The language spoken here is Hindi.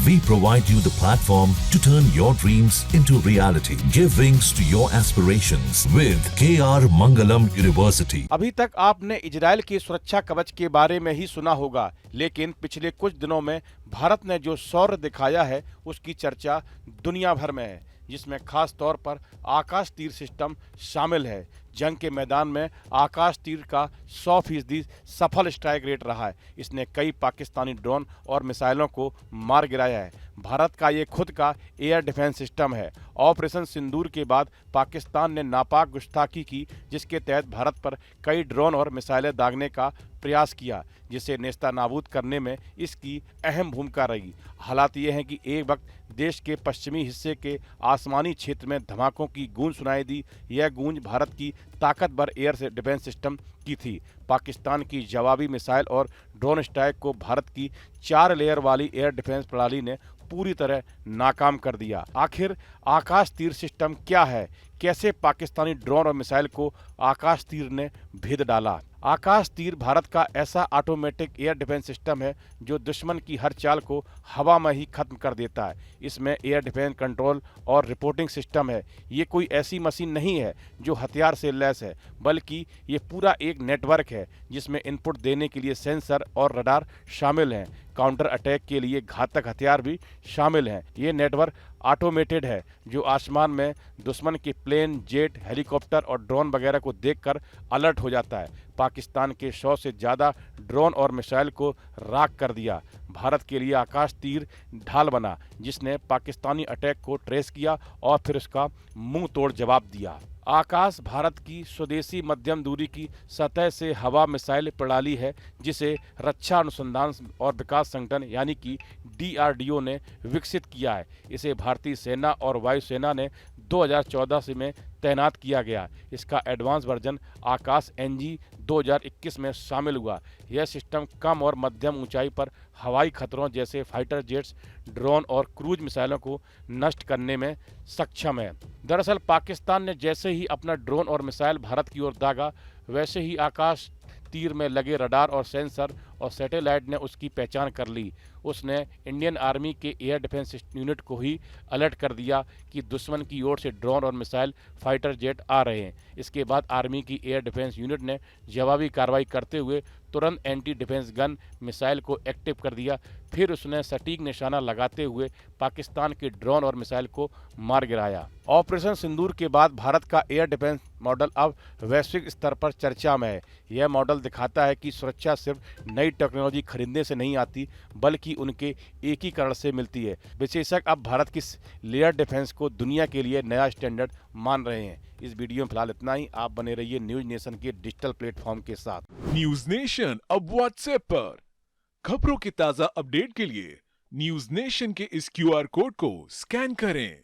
We provide you the platform to turn your dreams into reality. Give wings to your aspirations with KR Mangalam University. अभी तक आपने इजराइल की सुरक्षा कवच के बारे में ही सुना होगा, लेकिन पिछले कुछ दिनों में भारत ने जो शौर्य दिखाया है उसकी चर्चा दुनिया भर में है, जिसमें खास तौर पर आकाश तीर सिस्टम शामिल है। जंग के मैदान में आकाश तीर का 100% सफल स्ट्राइक रेट रहा है। इसने कई पाकिस्तानी ड्रोन और मिसाइलों को मार गिराया है। भारत का ये खुद का एयर डिफेंस सिस्टम है। ऑपरेशन सिंदूर के बाद पाकिस्तान ने नापाक गुस्ताखी की, जिसके तहत भारत पर कई ड्रोन और मिसाइलें दागने का प्रयास किया, जिसे नेस्तनाबूद करने में इसकी अहम भूमिका रही। हालात ये हैं कि एक वक्त देश के पश्चिमी हिस्से के आसमानी क्षेत्र में धमाकों की गूंज सुनाई दी। यह गूंज भारत की ताकतवर एयर से डिफेंस सिस्टम की थी। पाकिस्तान की जवाबी मिसाइल और ड्रोन स्ट्राइक को भारत की 4 लेयर वाली एयर डिफेंस प्रणाली ने पूरी तरह नाकाम कर दिया। आखिर आकाश तीर सिस्टम क्या है? कैसे पाकिस्तानी ड्रोन और मिसाइल को आकाश तीर ने भेद डाला? आकाश तीर भारत का ऐसा ऑटोमेटिक एयर डिफेंस सिस्टम है जो दुश्मन की हर चाल को हवा में ही खत्म कर देता है। इसमें एयर डिफेंस कंट्रोल और रिपोर्टिंग सिस्टम है। ये कोई ऐसी मशीन नहीं है जो हथियार से लैस है, बल्कि ये पूरा एक नेटवर्क है जिसमें इनपुट देने के लिए सेंसर और रडार शामिल हैं। काउंटर अटैक के लिए घातक हथियार भी शामिल हैं। ये नेटवर्क ऑटोमेटेड है जो आसमान में दुश्मन के प्लेन, जेट, हेलीकॉप्टर और ड्रोन वगैरह को देखकर अलर्ट हो जाता है। पाकिस्तान के 100 से ज़्यादा ड्रोन और मिसाइल को राख कर दिया। भारत के लिए आकाश तीर ढाल बना, जिसने पाकिस्तानी अटैक को ट्रेस किया और फिर उसका मुंह तोड़ जवाब दिया। आकाश भारत की स्वदेशी मध्यम दूरी की सतह से हवा मिसाइल प्रणाली है, जिसे रक्षा अनुसंधान और विकास संगठन यानी कि DRDO ने विकसित किया है। इसे भारतीय सेना और वायुसेना ने 2014 से में तैनात किया गया। इसका एडवांस वर्जन आकाश NG 2021 में शामिल हुआ। यह सिस्टम कम और मध्यम ऊंचाई पर हवाई खतरों जैसे फाइटर जेट्स, ड्रोन और क्रूज मिसाइलों को नष्ट करने में सक्षम है। दरअसल पाकिस्तान ने जैसे ही अपना ड्रोन और मिसाइल भारत की ओर दागा, वैसे ही आकाश तीर में लगे रडार और सेंसर और सैटेलाइट ने उसकी पहचान कर ली। उसने इंडियन आर्मी के एयर डिफेंस यूनिट को ही अलर्ट कर दिया कि दुश्मन की ओर से ड्रोन और मिसाइल फाइटर जेट आ रहे हैं। इसके बाद आर्मी की एयर डिफेंस यूनिट ने जवाबी कार्रवाई करते हुए तुरंत एंटी डिफेंस गन मिसाइल को एक्टिव कर दिया। फिर उसने सटीक निशाना लगाते हुए पाकिस्तान के ड्रोन और मिसाइल को मार गिराया। ऑपरेशन सिंदूर के बाद भारत का एयर डिफेंस मॉडल अब वैश्विक स्तर पर चर्चा में है। यह मॉडल दिखाता है कि सुरक्षा सिर्फ नई टेक्नोलॉजी खरीदने से नहीं आती, बल्कि उनके एकीकरण से मिलती है। विशेषज्ञ अब भारत की लेयर डिफेंस को दुनिया के लिए नया स्टैंडर्ड मान रहे हैं। इस वीडियो में फिलहाल इतना ही। आप बने रहिए न्यूज नेशन के डिजिटल प्लेटफॉर्म के साथ। न्यूज नेशन अब व्हाट्सएप पर खबरों के ताजा अपडेट के लिए न्यूज नेशन के इस QR कोड को स्कैन करें।